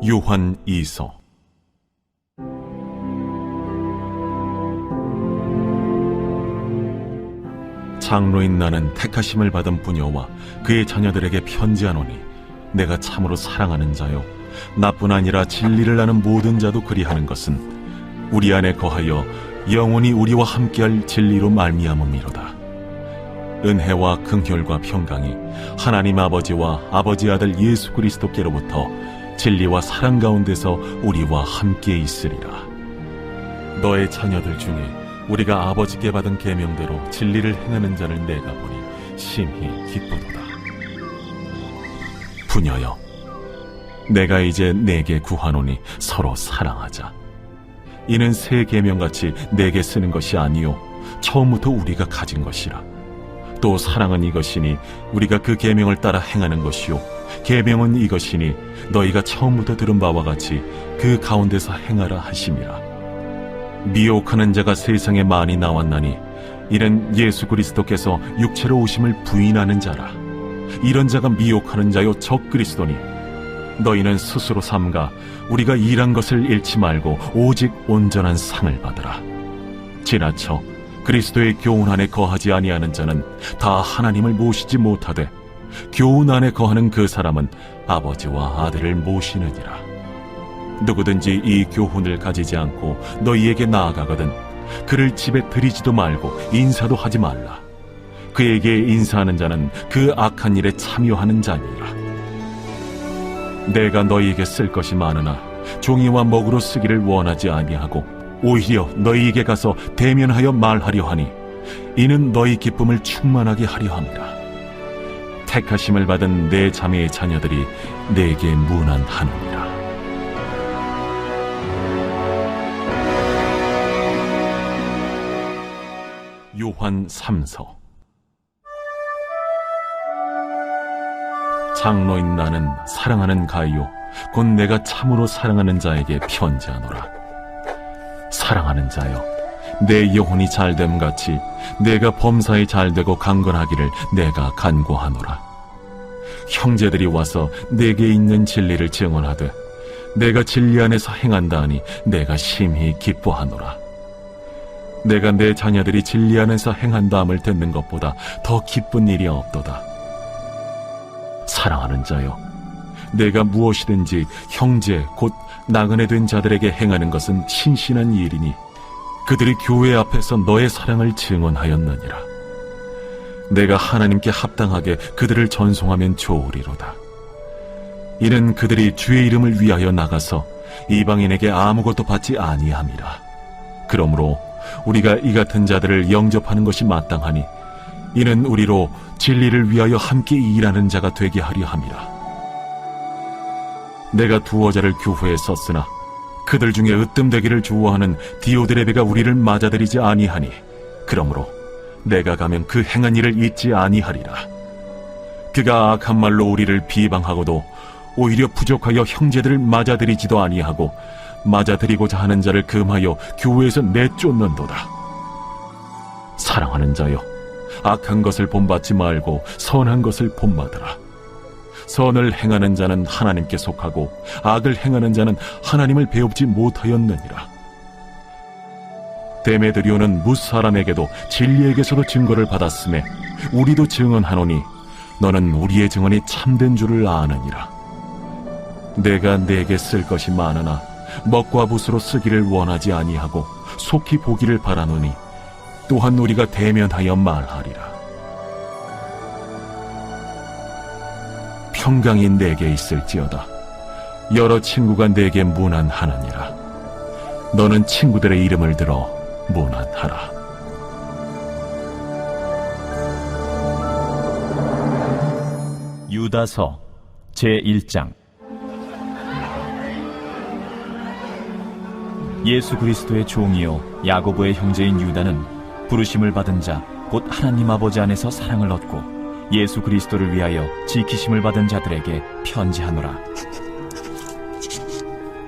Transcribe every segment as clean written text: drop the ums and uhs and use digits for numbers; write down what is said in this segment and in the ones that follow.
요한 2서. 장로인 나는 택하심을 받은 부녀와 그의 자녀들에게 편지하노니, 내가 참으로 사랑하는 자요 나뿐 아니라 진리를 아는 모든 자도 그리하는 것은 우리 안에 거하여 영원히 우리와 함께할 진리로 말미암음이로다. 은혜와 긍휼과 평강이 하나님 아버지와 아버지 아들 예수 그리스도께로부터 진리와 사랑 가운데서 우리와 함께 있으리라. 너의 자녀들 중에 우리가 아버지께 받은 계명대로 진리를 행하는 자를 내가 보니 심히 기쁘도다. 부녀여, 내가 이제 네게 구하노니 서로 사랑하자. 이는 새 계명같이 내게 쓰는 것이 아니요 처음부터 우리가 가진 것이라. 또 사랑은 이것이니 우리가 그 계명을 따라 행하는 것이요 계명은 이것이니 너희가 처음부터 들은 바와 같이 그 가운데서 행하라 하심이라. 미혹하는 자가 세상에 많이 나왔나니 이는 예수 그리스도께서 육체로 오심을 부인하는 자라. 이런 자가 미혹하는 자요 적 그리스도니, 너희는 스스로 삼가 우리가 일한 것을 잃지 말고 오직 온전한 상을 받으라. 지나쳐 그리스도의 교훈 안에 거하지 아니하는 자는 다 하나님을 모시지 못하되, 교훈 안에 거하는 그 사람은 아버지와 아들을 모시느니라. 누구든지 이 교훈을 가지지 않고 너희에게 나아가거든 그를 집에 들이지도 말고 인사도 하지 말라. 그에게 인사하는 자는 그 악한 일에 참여하는 자니라. 내가 너희에게 쓸 것이 많으나 종이와 먹으로 쓰기를 원하지 아니하고 오히려 너희에게 가서 대면하여 말하려 하니, 이는 너희 기쁨을 충만하게 하려 함이라. 택하심을 받은 내 자매의 자녀들이 내게 문안하느니라. 요한 3서. 장로인 나는 사랑하는 가이요 곧 내가 참으로 사랑하는 자에게 편지하노라. 사랑하는 자여, 내 영혼이 잘됨 같이 내가 범사에 잘되고 강건하기를 내가 간구하노라. 형제들이 와서 내게 있는 진리를 증언하되 내가 진리 안에서 행한다 하니 내가 심히 기뻐하노라. 내가 내 자녀들이 진리 안에서 행한다함을 듣는 것보다 더 기쁜 일이 없도다. 사랑하는 자여, 내가 무엇이든지 형제 곧 나그네 된 자들에게 행하는 것은 신신한 일이니 그들이 교회 앞에서 너의 사랑을 증언하였느니라. 내가 하나님께 합당하게 그들을 전송하면 좋으리로다. 이는 그들이 주의 이름을 위하여 나가서 이방인에게 아무것도 받지 아니함이라. 그러므로 우리가 이 같은 자들을 영접하는 것이 마땅하니, 이는 우리로 진리를 위하여 함께 일하는 자가 되게 하려 함이라. 내가 두어 자를 교회에 썼으나 그들 중에 으뜸되기를 좋아하는 디오드레베가 우리를 맞아들이지 아니하니, 그러므로 내가 가면 그 행한 일을 잊지 아니하리라. 그가 악한 말로 우리를 비방하고도 오히려 부족하여 형제들을 맞아들이지도 아니하고 맞아들이고자 하는 자를 금하여 교회에서 내쫓는도다. 사랑하는 자여, 악한 것을 본받지 말고 선한 것을 본받으라. 선을 행하는 자는 하나님께 속하고 악을 행하는 자는 하나님을 배웁지 못하였느니라. 데메드리오는 무사람에게도 진리에게서도 증거를 받았음에 우리도 증언하노니 너는 우리의 증언이 참된 줄을 아느니라. 내가 네게 쓸 것이 많으나 먹과 붓으로 쓰기를 원하지 아니하고 속히 보기를 바라노니 또한 우리가 대면하여 말하리라. 평강이 내게 있을지어다. 여러 친구가 내게 문안하느니라. 너는 친구들의 이름을 들어 문안하라. 유다서 제1장. 예수 그리스도의 종이요 야고보의 형제인 유다는 부르심을 받은 자 곧 하나님 아버지 안에서 사랑을 얻고 예수 그리스도를 위하여 지키심을 받은 자들에게 편지하노라.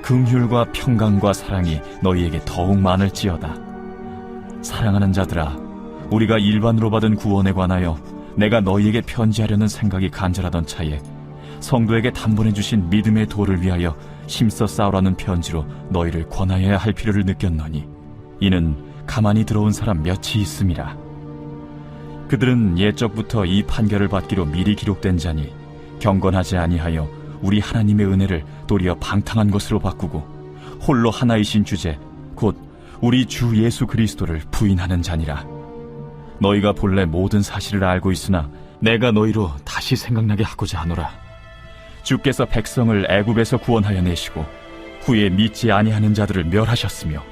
긍휼과 평강과 사랑이 너희에게 더욱 많을지어다. 사랑하는 자들아, 우리가 일반으로 받은 구원에 관하여 내가 너희에게 편지하려는 생각이 간절하던 차에 성도에게 단번에 주신 믿음의 도를 위하여 힘써 싸우라는 편지로 너희를 권하여야 할 필요를 느꼈노니 이는 가만히 들어온 사람 몇이 있음이라. 그들은 옛적부터 이 판결을 받기로 미리 기록된 자니 경건하지 아니하여 우리 하나님의 은혜를 도리어 방탕한 것으로 바꾸고 홀로 하나이신 주제 곧 우리 주 예수 그리스도를 부인하는 자니라. 너희가 본래 모든 사실을 알고 있으나 내가 너희로 다시 생각나게 하고자 하노라. 주께서 백성을 애굽에서 구원하여 내시고 후에 믿지 아니하는 자들을 멸하셨으며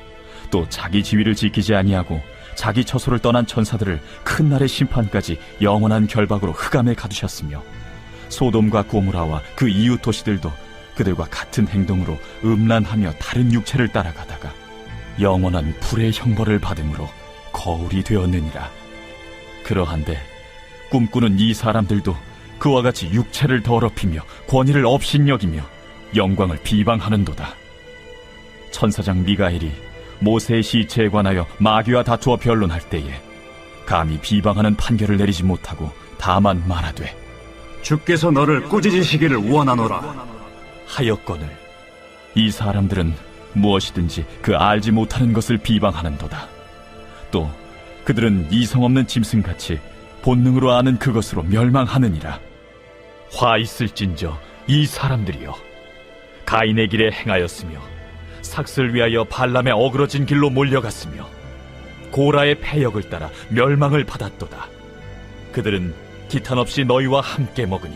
또 자기 지위를 지키지 아니하고 자기 처소를 떠난 천사들을 큰 날의 심판까지 영원한 결박으로 흑암에 가두셨으며 소돔과 고모라와 그 이웃 도시들도 그들과 같은 행동으로 음란하며 다른 육체를 따라가다가 영원한 불의 형벌을 받음으로 거울이 되었느니라. 그러한데 꿈꾸는 이 사람들도 그와 같이 육체를 더럽히며 권위를 업신여기며 영광을 비방하는도다. 천사장 미가엘이 모세의 시체에 관하여 마귀와 다투어 변론할 때에 감히 비방하는 판결을 내리지 못하고 다만 말하되 주께서 너를 꾸짖으시기를 원하노라 하였거늘 이 사람들은 무엇이든지 그 알지 못하는 것을 비방하는도다. 또 그들은 이성없는 짐승같이 본능으로 아는 그것으로 멸망하느니라. 화 있을진저 이 사람들이여 가인의 길에 행하였으며 삭슬 위하여 발람의 어그러진 길로 몰려갔으며 고라의 패역을 따라 멸망을 받았도다. 그들은 기탄 없이 너희와 함께 먹으니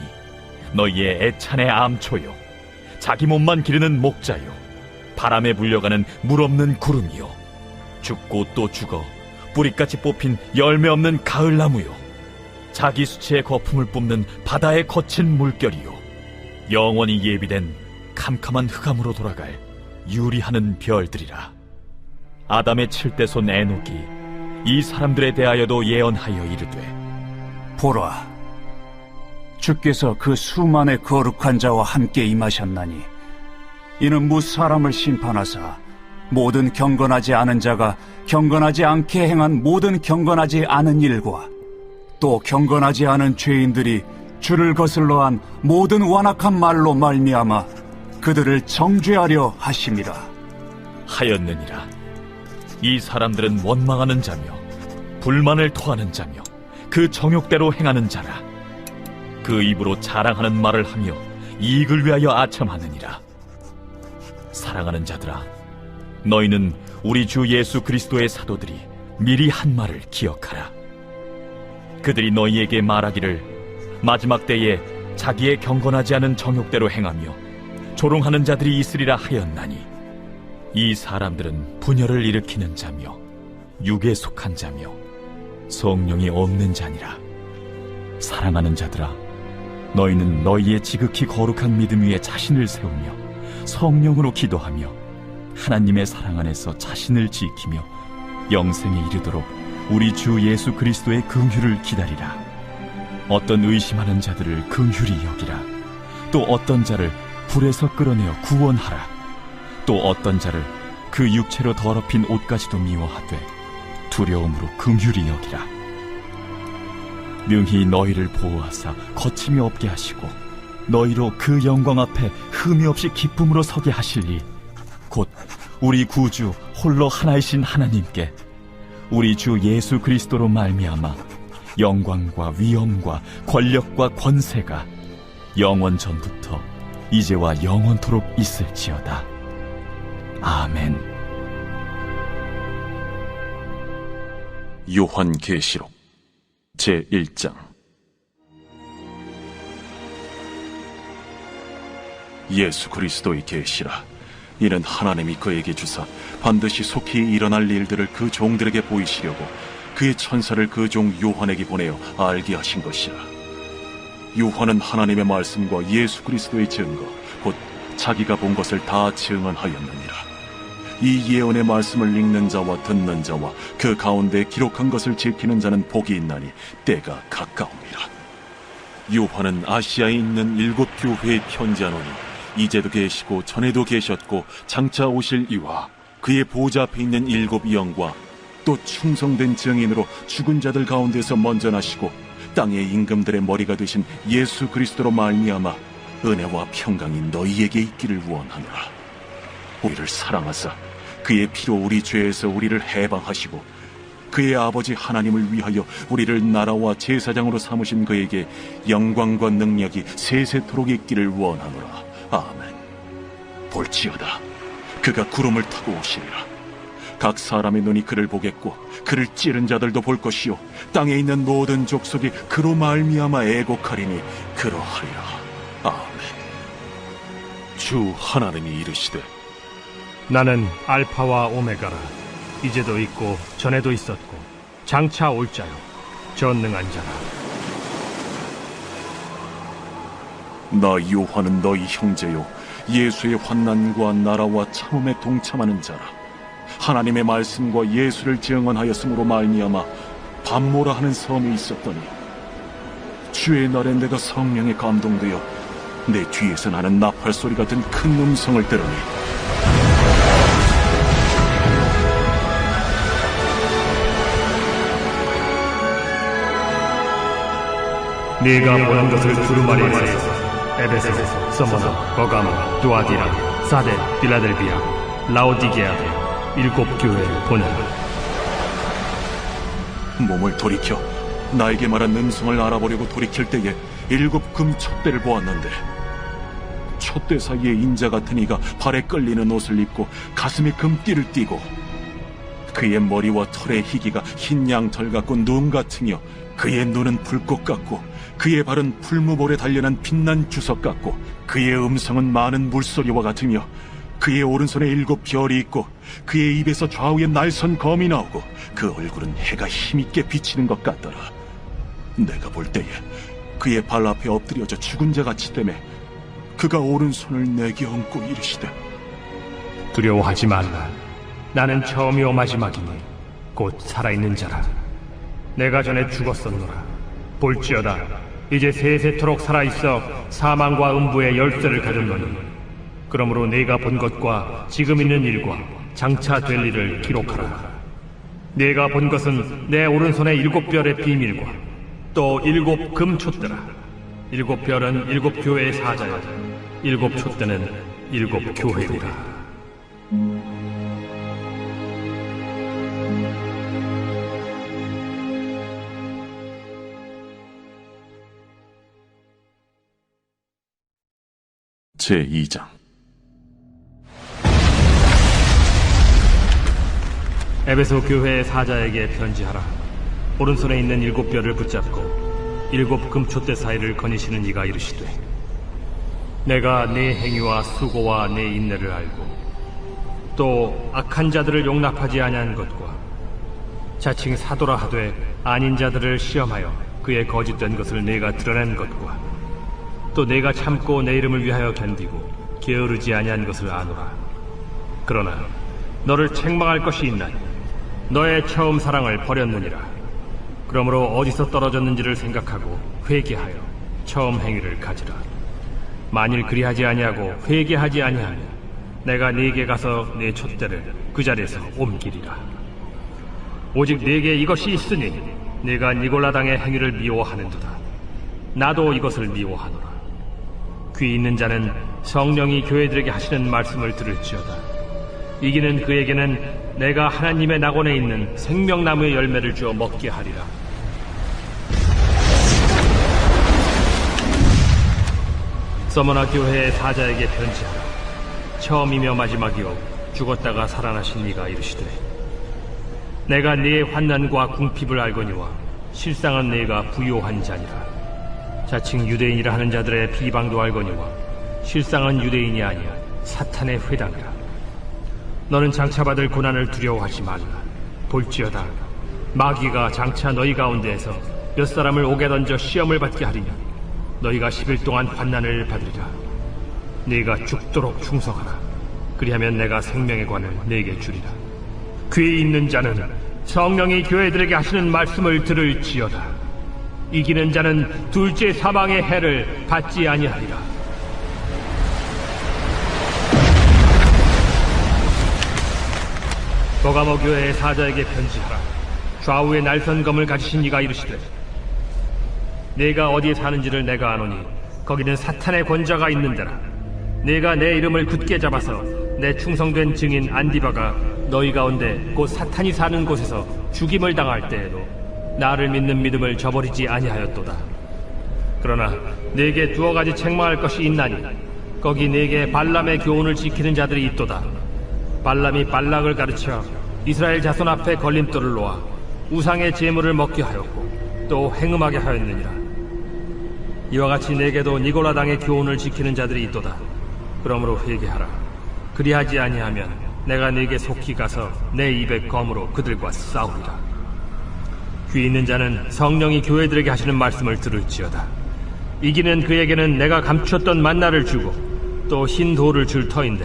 너희의 애찬의 암초요 자기 몸만 기르는 목자요 바람에 불려가는 물 없는 구름이요 죽고 또 죽어 뿌리까지 뽑힌 열매 없는 가을나무요 자기 수치의 거품을 뿜는 바다의 거친 물결이요 영원히 예비된 캄캄한 흑암으로 돌아갈 유리하는 별들이라. 아담의 칠대손 에녹이 이 사람들에 대하여도 예언하여 이르되 보라 주께서 그 수만의 거룩한 자와 함께 임하셨나니 이는 무 사람을 심판하사 모든 경건하지 않은 자가 경건하지 않게 행한 모든 경건하지 않은 일과 또 경건하지 않은 죄인들이 주를 거슬러 한 모든 완악한 말로 말미암아 그들을 정죄하려 하심이라 하였느니라. 이 사람들은 원망하는 자며 불만을 토하는 자며 그 정욕대로 행하는 자라. 그 입으로 자랑하는 말을 하며 이익을 위하여 아첨하느니라. 사랑하는 자들아, 너희는 우리 주 예수 그리스도의 사도들이 미리 한 말을 기억하라. 그들이 너희에게 말하기를 마지막 때에 자기의 경건하지 않은 정욕대로 행하며 조롱하는 자들이 있으리라 하였나니 이 사람들은 분열을 일으키는 자며 육에 속한 자며 성령이 없는 자니라. 사랑하는 자들아, 너희는 너희의 지극히 거룩한 믿음 위에 자신을 세우며 성령으로 기도하며 하나님의 사랑 안에서 자신을 지키며 영생에 이르도록 우리 주 예수 그리스도의 긍휼을 기다리라. 어떤 의심하는 자들을 긍휼히 여기라. 또 어떤 자를 불에서 끌어내어 구원하라. 또 어떤 자를 그 육체로 더럽힌 옷까지도 미워하되 두려움으로 긍휼히 여기라. 능히 너희를 보호하사 거침이 없게 하시고 너희로 그 영광 앞에 흠이 없이 기쁨으로 서게 하실리 곧 우리 구주 홀로 하나이신 하나님께 우리 주 예수 그리스도로 말미암아 영광과 위엄과 권력과 권세가 영원 전부터 이제와 영원토록 있을지어다. 아멘. 요한계시록 제1장. 예수 그리스도의 계시라. 이는 하나님이 그에게 주사 반드시 속히 일어날 일들을 그 종들에게 보이시려고 그의 천사를 그 종 요한에게 보내어 알게 하신 것이라. 요한은 하나님의 말씀과 예수 그리스도의 증거 곧 자기가 본 것을 다 증언하였느니라. 이 예언의 말씀을 읽는 자와 듣는 자와 그 가운데 기록한 것을 지키는 자는 복이 있나니 때가 가까움이라. 요한은 아시아에 있는 7 교회에 편지하노니 이제도 계시고 전에도 계셨고 장차 오실 이와 그의 보좌 앞에 있는 7 영과 또 충성된 증인으로 죽은 자들 가운데서 먼저 나시고 땅의 임금들의 머리가 되신 예수 그리스도로 말미암아 은혜와 평강이 너희에게 있기를 원하노라. 우리를 사랑하사 그의 피로 우리 죄에서 우리를 해방하시고 그의 아버지 하나님을 위하여 우리를 나라와 제사장으로 삼으신 그에게 영광과 능력이 세세토록 있기를 원하노라. 아멘. 볼지어다, 그가 구름을 타고 오시리라. 각 사람의 눈이 그를 보겠고 그를 찌른 자들도 볼 것이요 땅에 있는 모든 족속이 그로 말미암아 애곡하리니 그러하리라. 아멘. 주 하나님이 이르시되 나는 알파와 오메가라. 이제도 있고 전에도 있었고 장차 올 자요 전능한 자라. 나 요한은 너희 형제요 예수의 환난과 나라와 참음에 동참하는 자라. 하나님의 말씀과 예수를 증언하였으므로 말미암아 밤모라 하는 섬에 있었더니 주의 날에 내가 성령에 감동되어 내 뒤에서 나는 나팔 소리 같은 큰 음성을 들으니 네가 보는 것을 두루마리에 있어서 에베소, 서머나, 버가모, 두아디라, 사데, 빌라델비아, 라오디게아에 일곱 교회를 보내라. 몸을 돌이켜 나에게 말한 음성을 알아보려고 돌이킬 때에 일곱 금 촛대를 보았는데 촛대 사이에 인자 같은 이가 발에 끌리는 옷을 입고 가슴에 금띠를 띠고 그의 머리와 털의 희기가 흰 양털 같고 눈 같으며 그의 눈은 불꽃 같고 그의 발은 풀무볼에 단련한 빛난 주석 같고 그의 음성은 많은 물소리와 같으며 그의 오른손에 일곱 별이 있고 그의 입에서 좌우에 날선 검이 나오고 그 얼굴은 해가 힘있게 비치는 것 같더라. 내가 볼 때에 그의 발 앞에 엎드려져 죽은 자같이 되매 그가 오른손을 내게 얹고 이르시되 두려워하지 말라. 나는 처음이요 마지막이니 곧 살아있는 자라. 내가 전에 죽었었노라. 볼지어다, 이제 세세토록 살아있어 사망과 음부의 열쇠를 가졌노니 그러므로 내가 본 것과 지금 있는 일과 장차 될 일을 기록하라. 내가 본 것은 내 오른손의 일곱 별의 비밀과 또 일곱 금촛대라. 일곱 별은 일곱 교회의 사자여 일곱 촛대는 일곱 교회리라. 제2장. 에베소 교회의 사자에게 편지하라. 오른손에 있는 일곱 별을 붙잡고 일곱 금촛대 사이를 거니시는 이가 이르시되 내가 네 행위와 수고와 네 인내를 알고 또 악한 자들을 용납하지 아니한 것과 자칭 사도라 하되 아닌 자들을 시험하여 그의 거짓된 것을 내가 드러낸 것과 또 내가 참고 내 이름을 위하여 견디고 게으르지 아니한 것을 아노라. 그러나 너를 책망할 것이 있나니 너의 처음 사랑을 버렸느니라. 그러므로 어디서 떨어졌는지를 생각하고 회개하여 처음 행위를 가지라. 만일 그리하지 아니하고 회개하지 아니하면 내가 네게 가서 네 촛대를 그 자리에서 옮기리라. 오직 네게 이것이 있으니 네가 니골라당의 행위를 미워하는도다. 나도 이것을 미워하노라. 귀 있는 자는 성령이 교회들에게 하시는 말씀을 들을지어다. 이기는 그에게는 내가 하나님의 낙원에 있는 생명나무의 열매를 주어 먹게 하리라. 서머나 교회의 사자에게 편지하라. 처음이며 마지막이요 죽었다가 살아나신 이가 이르시되 내가 네의 환난과 궁핍을 알거니와 실상은 네가 부요한 자니라. 자칭 유대인이라 하는 자들의 비방도 알거니와 실상은 유대인이 아니야 사탄의 회당이라. 너는 장차 받을 고난을 두려워하지 말라. 볼지어다, 마귀가 장차 너희 가운데에서 몇 사람을 옥에 던져 시험을 받게 하리니 너희가 10일 동안 환난을 받으리라. 네가 죽도록 충성하라. 그리하면 내가 생명의 관을 네게 주리라. 귀 있는 자는 성령이 교회들에게 하시는 말씀을 들을지어다. 이기는 자는 둘째 사망의 해를 받지 아니하리라. 버가모 교회의 사자에게 편지하라. 좌우에 날선 검을 가지신 이가 이르시되 네가 어디에 사는지를 내가 아노니 거기는 사탄의 권자가 있는 데라. 네가 내 이름을 굳게 잡아서 내 충성된 증인 안디바가 너희 가운데 곧 사탄이 사는 곳에서 죽임을 당할 때에도 나를 믿는 믿음을 저버리지 아니하였도다. 그러나 네게 두어 가지 책망할 것이 있나니 거기 네게 발람의 교훈을 지키는 자들이 있도다. 발람이 발락을 가르쳐 이스라엘 자손 앞에 걸림돌을 놓아 우상의 제물을 먹게 하였고 또 행음하게 하였느니라. 이와 같이 네게도 니골라당의 교훈을 지키는 자들이 있도다. 그러므로 회개하라. 그리하지 아니하면 내가 네게 속히 가서 내 입의 검으로 그들과 싸우리라. 귀 있는 자는 성령이 교회들에게 하시는 말씀을 들을지어다. 이기는 그에게는 내가 감추었던 만나를 주고 또 흰 돌을 줄 터인데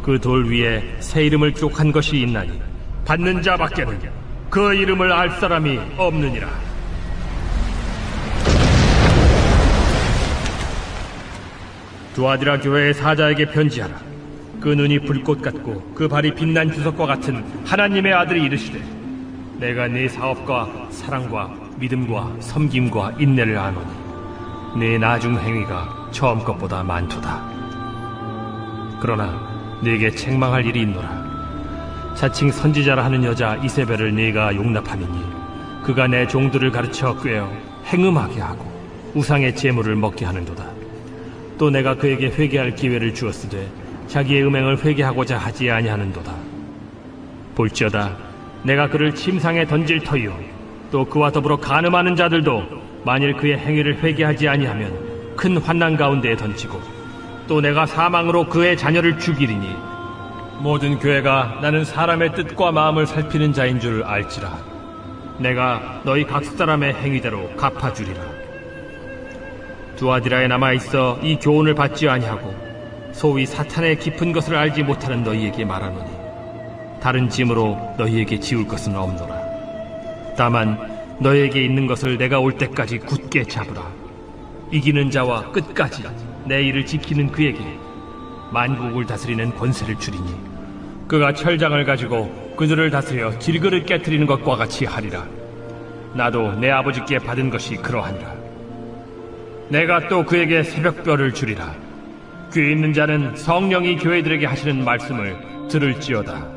그 돌 위에 새 이름을 기록한 것이 있나니 받는 자밖에는 그 이름을 알 사람이 없느니라. 두아디라 교회의 사자에게 편지하라. 그 눈이 불꽃 같고 그 발이 빛난 주석과 같은 하나님의 아들이 이르시되 내가 네 사업과 사랑과 믿음과 섬김과 인내를 아노니 네 나중 행위가 처음 것보다 많도다. 그러나 네게 책망할 일이 있노라. 자칭 선지자라 하는 여자 이세벨을 네가 용납함이니 그가 내 종들을 가르쳐 꾀어 행음하게 하고 우상의 제물을 먹게 하는도다. 또 내가 그에게 회개할 기회를 주었으되 자기의 음행을 회개하고자 하지 아니하는도다. 볼지어다 내가 그를 침상에 던질 터이요 또 그와 더불어 간음하는 자들도 만일 그의 행위를 회개하지 아니하면 큰 환난 가운데에 던지고 또 내가 사망으로 그의 자녀를 죽이리니 모든 교회가 나는 사람의 뜻과 마음을 살피는 자인 줄 알지라. 내가 너희 각 사람의 행위대로 갚아주리라. 두아디라에 남아있어 이 교훈을 받지 아니하고 소위 사탄의 깊은 것을 알지 못하는 너희에게 말하노니 다른 짐으로 너희에게 지울 것은 없노라. 다만 너희에게 있는 것을 내가 올 때까지 굳게 잡으라. 이기는 자와 끝까지 내 일을 지키는 그에게 만국을 다스리는 권세를 주리니 그가 철장을 가지고 그들을 다스려 질그를 깨뜨리는 것과 같이 하리라. 나도 내 아버지께 받은 것이 그러하니라. 내가 또 그에게 새벽별을 주리라. 귀 있는 자는 성령이 교회들에게 하시는 말씀을 들을지어다.